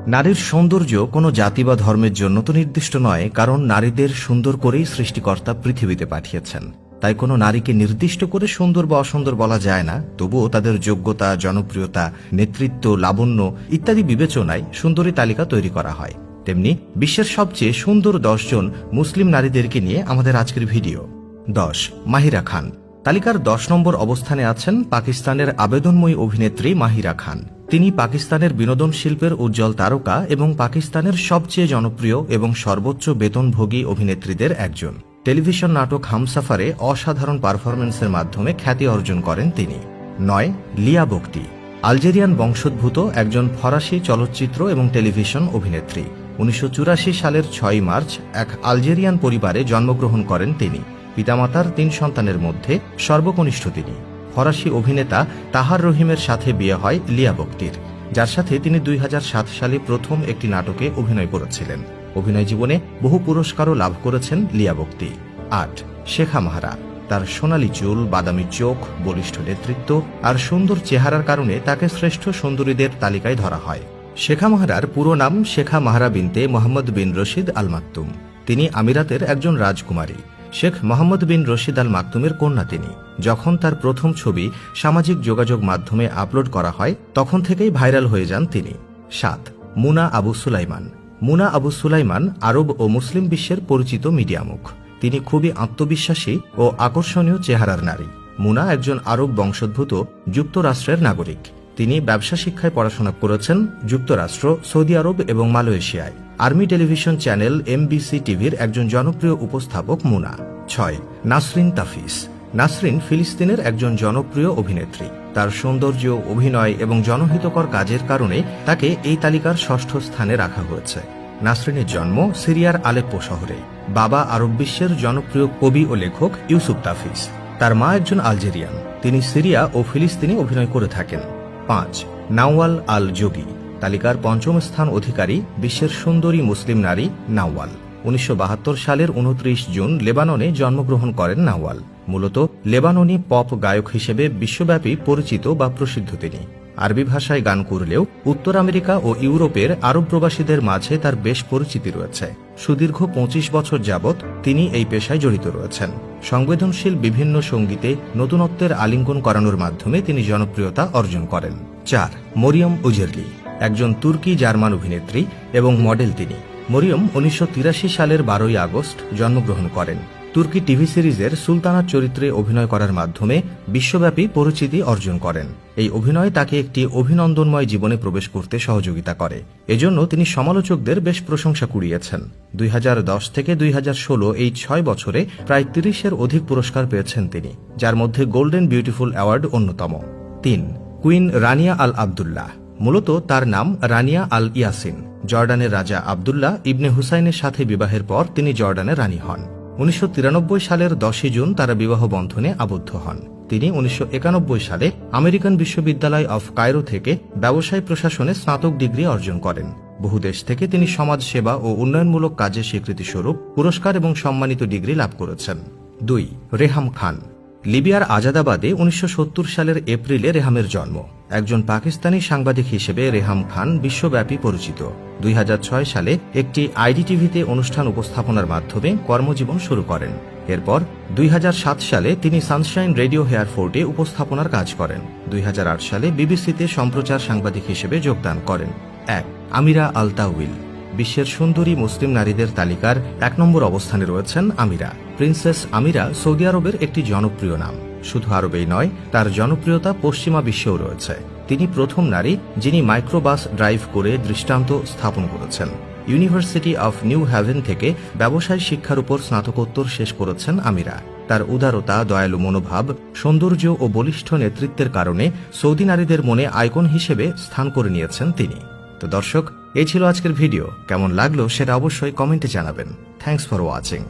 নারীর সৌন্দর্য কোনো জাতি বা ধর্মের জন্য তো নির্দিষ্ট নয়, কারণ নারীদের সুন্দর করেই সৃষ্টিকর্তা পৃথিবীতে পাঠিয়েছেন। তাই কোনো নারীকে নির্দিষ্ট করে সুন্দর বা অসুন্দর বলা যায় না। তবুও তাদের যোগ্যতা, জনপ্রিয়তা, নেতৃত্ব, লাবণ্য ইত্যাদি বিবেচনায় সুন্দরী তালিকা তৈরি করা হয়। তেমনি বিশ্বের সবচেয়ে সুন্দর 10 জন মুসলিম নারীদেরকে নিয়ে আমাদের আজকের ভিডিও। 10. মাহিরা খান। তালিকার 10 নম্বর অবস্থানে আছেন পাকিস্তানের আবেদনময়ী অভিনেত্রী মাহিরা খান। তিনি পাকিস্তানের বিনোদন শিল্পের উজ্জ্বল তারকা এবং পাকিস্তানের সবচেয়ে জনপ্রিয় এবং সর্বোচ্চ বেতনভোগী অভিনেত্রীদের একজন। টেলিভিশন নাটক হামসাফারে অসাধারণ পারফরমেন্সের মাধ্যমে খ্যাতি অর্জন করেন তিনি। 9. লিয়া বখতি। আলজেরিয়ান বংশোদ্ভূত একজন ফরাসি চলচ্চিত্র এবং টেলিভিশন অভিনেত্রী। 1984 সালের 6 মার্চ এক আলজেরিয়ান পরিবারে জন্মগ্রহণ করেন তিনি। পিতামাতার 3 সন্তানের মধ্যে সর্বকনিষ্ঠ তিনি। ফরাসি অভিনেতা তাহার রহিমের সাথে বিয়ে হয় লিয়া বখতির, যার সাথে তিনি 2007 সালে প্রথম একটি নাটকে অভিনয় করেছিলেন। অভিনয় জীবনে বহু পুরস্কারও লাভ করেছেন লিয়া বখতি। 8. শেখা মাহরা। তার সোনালী চুল, বাদামি চোখ, বলিষ্ঠ নেতৃত্ব আর সুন্দর চেহারার কারণে তাকে শ্রেষ্ঠ সুন্দরীদের তালিকায় ধরা হয়। শেখা মাহরার পুরো নাম শেখা মাহরা বিনতে মোহাম্মদ বিন রশিদ আল মাকতুম। তিনি আমিরাতের একজন রাজকুমারী। শেখ মোহাম্মদ বিন রশিদ আল মাকতুমের কন্যা তিনি। যখন তার প্রথম ছবি সামাজিক যোগাযোগ মাধ্যমে আপলোড করা হয়, তখন থেকেই ভাইরাল হয়ে যান তিনি। 7. মুনা আবু সুলাইমান। মুনা আবু সুলাইমান আরব ও মুসলিম বিশ্বের পরিচিত মিডিয়া মুখ। তিনি খুবই আত্মবিশ্বাসী ও আকর্ষণীয় চেহারার নারী। মুনা একজন আরব বংশোদ্ভূত যুক্তরাষ্ট্রের নাগরিক। তিনি ব্যবসা শিক্ষায় পড়াশোনা করেছেন যুক্তরাষ্ট্র, সৌদি আরব এবং মালয়েশিয়ায়। আর্মি টেলিভিশন চ্যানেল MBC টিভির একজন জনপ্রিয় উপস্থাপক মুনা। 6. নাসরিন তাফিস। নাসরিন ফিলিস্তিনের একজন জনপ্রিয় অভিনেত্রী। তার সৌন্দর্য, অভিনয় এবং জনহিতকর কাজের কারণে তাকে এই তালিকার 6ষ্ঠ স্থানে রাখা হয়েছে। নাসরিনের জন্ম সিরিয়ার আলেপ্পো শহরে। বাবা আরব বিশ্বের জনপ্রিয় কবি ও লেখক ইউসুফ তাফিস। তার মা একজন আলজেরিয়ান। তিনি সিরিয়া ও ফিলিস্তিনে অভিনয় করে থাকেন। 5. নাওয়াল আল যোগী। তালিকার 5ম স্থান অধিকারী বিশ্বের সুন্দরী মুসলিম নারী নাওয়াল। 1972 সালের 29 জুন লেবাননে জন্মগ্রহণ করেন নাওয়াল। মূলত লেবাননি পপ গায়ক হিসেবে বিশ্বব্যাপী পরিচিত বা প্রসিদ্ধ তিনি। আরবি ভাষায় গান করলেও উত্তর আমেরিকা ও ইউরোপের আরব প্রবাসীদের মাঝে তার বেশ পরিচিতি রয়েছে। সুদীর্ঘ 25 বছর যাবৎ তিনি এই পেশায় জড়িত রয়েছেন। সংবেদনশীল বিভিন্ন সঙ্গীতে নতুনত্বের আলিঙ্গন করানোর মাধ্যমে তিনি জনপ্রিয়তা অর্জন করেন। 4. মরিয়ম উজেরলি। একজন তুর্কি জার্মান অভিনেত্রী এবং মডেল তিনি। মরিয়ম 1983 সালের 12 আগস্ট জন্মগ্রহণ করেন। তুর্কি টিভি সিরিজের সুলতানার চরিত্রে অভিনয় করার মাধ্যমে বিশ্বব্যাপী পরিচিতি অর্জন করেন। এই অভিনয় তাকে একটি অভিনন্দনময় জীবনে প্রবেশ করতে সহযোগিতা করে। এজন্য তিনি সমালোচকদের বেশ প্রশংসা কুড়িয়েছেন। 2010 থেকে 2016 এই 6 বছরে প্রায় 30-এর অধিক পুরস্কার পেয়েছেন তিনি, যার মধ্যে গোল্ডেন বিউটিফুল অ্যাওয়ার্ড অন্যতম। 3. কুইন রানিয়া আল আবদুল্লাহ। মূলত তার নাম রানিয়া আল ইয়াসিন। জর্ডানের রাজা আবদুল্লাহ ইবনে হুসাইনের সাথে বিবাহের পর তিনি জর্ডানের রানী হন। 1993 সালের 10 জুন তারা বিবাহ বন্ধনে আবদ্ধ হন। তিনি 1991 সালে আমেরিকান বিশ্ববিদ্যালয় অফ কায়রো থেকে ব্যবসায় প্রশাসনে স্নাতক ডিগ্রি অর্জন করেন। বহু দেশ থেকে তিনি সমাজ সেবা ও উন্নয়নমূলক কাজের স্বীকৃতিস্বরূপ পুরস্কার এবং সম্মানিত ডিগ্রি লাভ করেছেন। 2. রেহাম খান। লিবিয়ার আজাদাবাদে 1970 সালের এপ্রিলে রেহামের জন্ম। একজন পাকিস্তানি সাংবাদিক হিসেবে রেহাম খান বিশ্বব্যাপী পরিচিত। 2006 সালে একটি IDTVতে অনুষ্ঠান উপস্থাপনার মাধ্যমে কর্মজীবন শুরু করেন। এরপর 2007 সালে তিনি সানশাইন রেডিও হেয়ারফোর্টে উপস্থাপনার কাজ করেন। 2008 সালে বিবিসিতে সম্প্রচার সাংবাদিক হিসেবে যোগদান করেন। 1. আমিরা আল তাউইল। বিশ্বের সুন্দরী মুসলিম নারীদের তালিকার 1 নম্বর অবস্থানে রয়েছেন আমিরা। প্রিন্সেস আমিরা সৌদি আরবের একটি জনপ্রিয় নাম। শুধু আরবেই নয়, তার জনপ্রিয়তা পশ্চিমা বিশ্বেও রয়েছে। তিনি প্রথম নারী যিনি মাইক্রোবাস ড্রাইভ করে দৃষ্টান্ত স্থাপন করেছেন। ইউনিভার্সিটি অফ নিউ হ্যাভেন থেকে ব্যবসায় শিক্ষার উপর স্নাতকোত্তর শেষ করেছেন আমিরা। তার উদারতা, দয়ালু মনোভাব, সৌন্দর্য ও বলিষ্ঠ নেতৃত্বের কারণে সৌদি নারীদের মনে আইকন হিসেবে স্থান করে নিয়েছেন তিনি। তো দর্শক, এই ছিল আজকের ভিডিও। কেমন লাগলো সেটা অবশ্যই কমেন্টে জানাবেন। Thanks for watching.